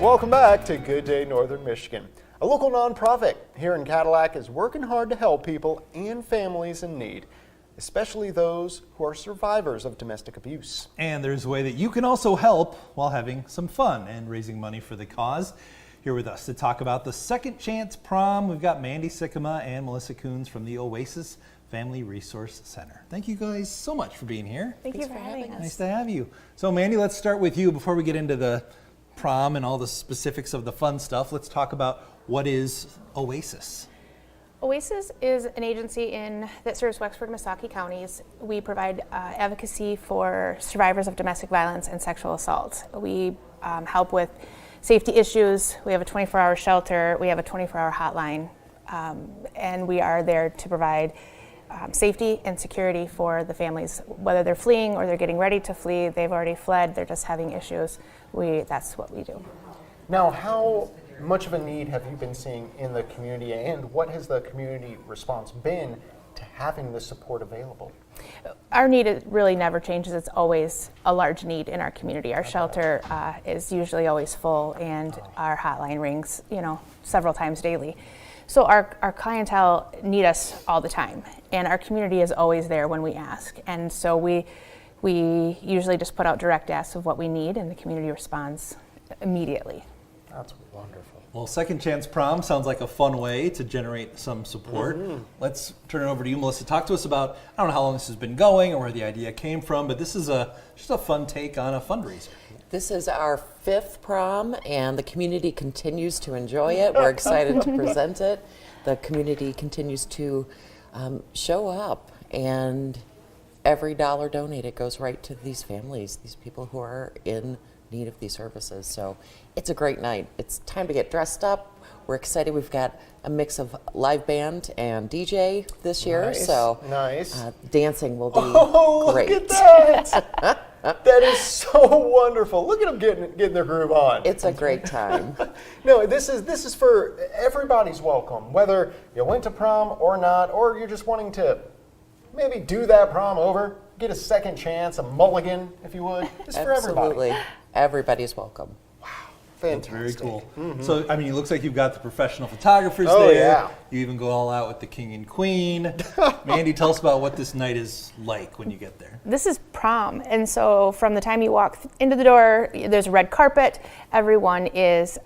Welcome back to Good Day Northern Michigan. A local nonprofit here in Cadillac is working hard to help people and families in need, especially those who are survivors of domestic abuse. And there's a way that you can also help while having some fun and raising money for the cause. Here with us to talk about the Second Chance Prom, we've got Mandy Sikkema and Melissa Kuhns from the Oasis Family Resource Center. Thank you guys so much for being here. Thank you for having us. Nice to have you. So Mandy, let's start with you before we get into the prom and all the specifics of the fun stuff. Let's talk about what is Oasis. Oasis is an agency that serves Wexford and Missaukee counties. We provide advocacy for survivors of domestic violence and sexual assault. We help with safety issues. We have a 24-hour shelter. We have a 24-hour hotline. And we are there to provide safety and security for the families, whether they're fleeing or they're getting ready to flee. They've already fled. They're just having issues. That's what we do. Now, how much of a need have you been seeing in the community, and what has the community response been to having this support available? Our need really never changes. It's always a large need in our community. Our shelter is usually always full, and our hotline rings, several times daily. So our clientele need us all the time, and our community is always there when we ask. And so we usually just put out direct asks of what we need, and the community responds immediately. That's wonderful. Well, Second Chance Prom sounds like a fun way to generate some support. Let's turn it over to you, Melissa. Talk to us about, I don't know how long this has been going or where the idea came from, but this is just a fun take on a fundraiser. This is our 5th prom, and the community continues to enjoy it. We're excited to present it. The community continues to show up, and every dollar donated goes right to these families, these people who are in need of these services. So it's a great night. It's time to get dressed up. We're excited. We've got a mix of live band and DJ this year. Nice, so nice. Dancing will be great. Look at that! That is so wonderful. Look at them getting their groove on. It's a great time. No, this is for everybody's welcome, whether you went to prom or not, or you're just wanting to maybe do that prom over, get a second chance, a mulligan, if you would. It's for everybody. Absolutely. Everybody's welcome. Fantastic. Very cool. So, I mean, it looks like you've got the professional photographers Oh, there. yeah. You even go all out with the king and queen. Mandy, tell us about what this night is like when you get there. This is prom, and so from the time you walk into the door, there's a red carpet. Everyone is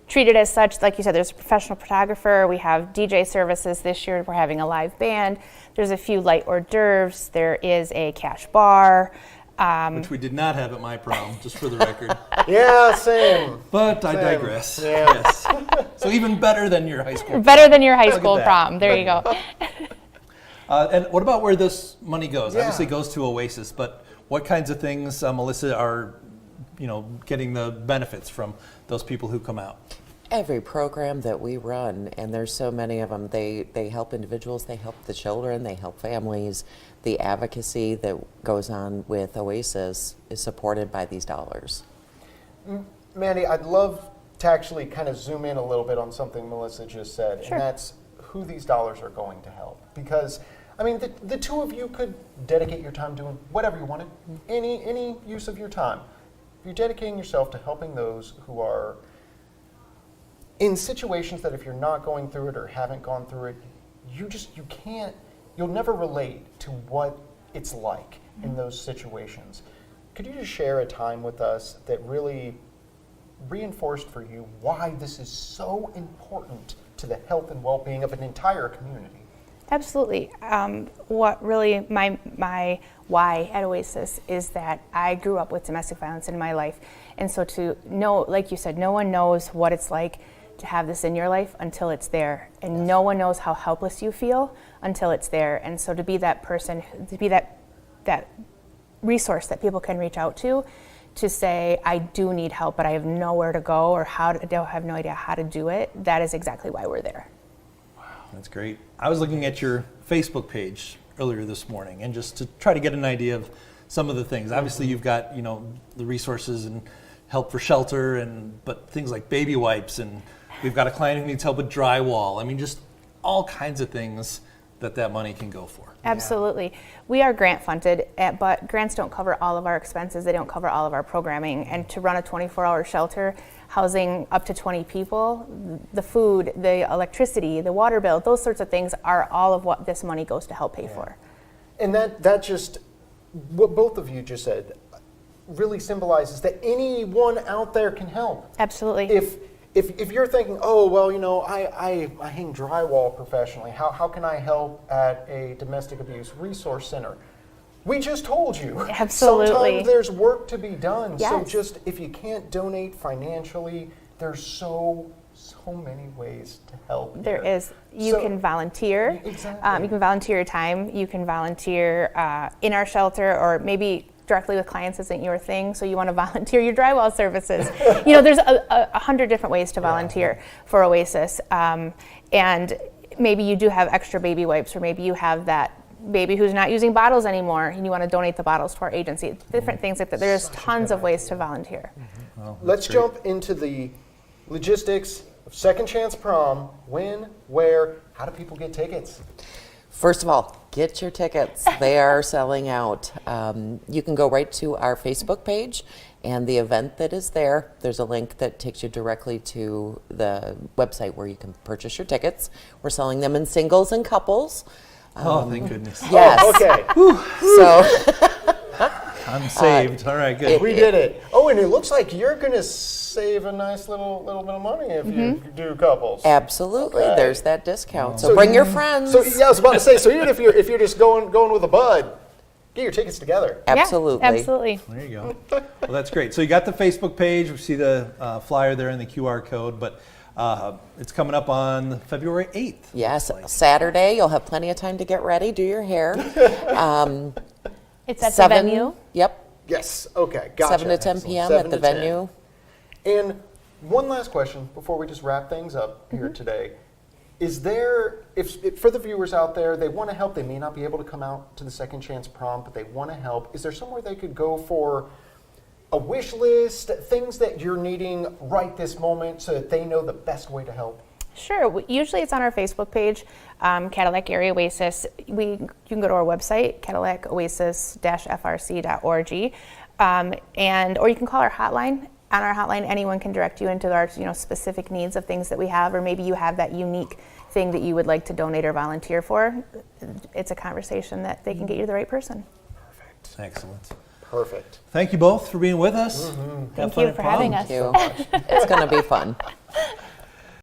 treated as such. Like you said, there's a professional photographer. We have DJ services this year. We're having a live band. There's a few light hors d'oeuvres. There is a cash bar. Which we did not have at my prom, just for the record. Yeah, same. But I digress. Yeah. Yes. So even better than your high school. Better than your high Look at school that. prom. There you go. And what about where this money goes? Yeah. Obviously it goes to Oasis, but what kinds of things, Melissa, are getting the benefits from those people who come out? Every program that we run, and there's so many of them, they help individuals, they help the children, they help families. The advocacy that goes on with Oasis is supported by these dollars. Mandy, I'd love to actually kind of zoom in a little bit on something Melissa just said, Sure. and that's who these dollars are going to help. Because, I mean, the two of you could dedicate your time doing whatever you wanted, any use of your time. You're dedicating yourself to helping those who are in situations that if you're not going through it or haven't gone through it, you'll never relate to what it's like in those situations. Could you just share a time with us that really reinforced for you why this is so important to the health and well-being of an entire community? Absolutely. What really my why at Oasis is that I grew up with domestic violence in my life, and so to know, like you said, no one knows what it's like to have this in your life until it's there, and no one knows how helpless you feel until it's there. And so to be that person, to be that resource that people can reach out to say, I do need help, but I have nowhere to go, or I have no idea how to do it. That is exactly why we're there. That's great. I was looking at your Facebook page earlier this morning, and just to try to get an idea of some of the things. Obviously, you've got the resources and help for shelter, but things like baby wipes, and we've got a client who needs help with drywall. I mean, just all kinds of things that money can go for. Absolutely. We are grant funded, but grants don't cover all of our expenses. They don't cover all of our programming. And to run a 24-hour shelter, housing up to 20 people, the food, the electricity, the water bill, those sorts of things are all of what this money goes to help pay for. And that just, what both of you just said, really symbolizes that anyone out there can help. Absolutely. If you're thinking, oh, well, you know, I hang drywall professionally, how can I help at a domestic abuse resource center? We just told you. Absolutely. Sometimes there's work to be done. So Yes. just, if you can't donate financially, there's so many ways to help. There here. is. You So- can volunteer. Exactly. You can volunteer your time. You can volunteer in our shelter, or maybe directly with clients isn't your thing, so you want to volunteer your drywall services. You know, there's 100 different ways to volunteer for Oasis. And maybe you do have extra baby wipes, or maybe you have that baby who's not using bottles anymore and you want to donate the bottles to our agency. Different things like that. There's tons of ways to volunteer. Well, Let's that's great. jump into the logistics of Second Chance Prom. When, where, how do people get tickets? First of all, get your tickets. They are selling out. You can go right to our Facebook page and the event that is there. There's a link that takes you directly to the website where you can purchase your tickets. We're selling them in singles and couples. Oh, thank goodness. Yes. Oh, okay. So I'm saved. All right, good. We did it. Oh, and it looks like you're going to save a nice little bit of money if you do couples. absolutely, Okay. there's that discount. So So bring you- your friends. So yeah, I was about to say. So even if you're just going with a bud, get your tickets together. Absolutely. Yeah, absolutely. There you go. Well, that's great. So you got the Facebook page. We see the flyer there and the QR code, but it's coming up on February 8th. Yes, looks like. Saturday. You'll have plenty of time to get ready, do your hair. It's at the 7 venue. Yep. Yes. Okay. Gotcha. 7 to 10 p.m. 7 at the to 10. venue. And one last question before we just wrap things up here today. Is there, if for the viewers out there, they want to help, they may not be able to come out to the Second Chance Prom, but they want to help, is there somewhere they could go for a wish list, things that you're needing right this moment so that they know the best way to help? Sure. Usually it's on our Facebook page, Cadillac Area Oasis. You can go to our website, cadillacoasis-frc.org, or you can call our hotline. On our hotline, anyone can direct you into our specific needs of things that we have, or maybe you have that unique thing that you would like to donate or volunteer for. It's a conversation that they can get you the right person. Perfect. Excellent. Perfect. Mm-hmm. Thank you both for being with us. Have Thank fun you at for Prom. having us. Thank you. It's going to be fun.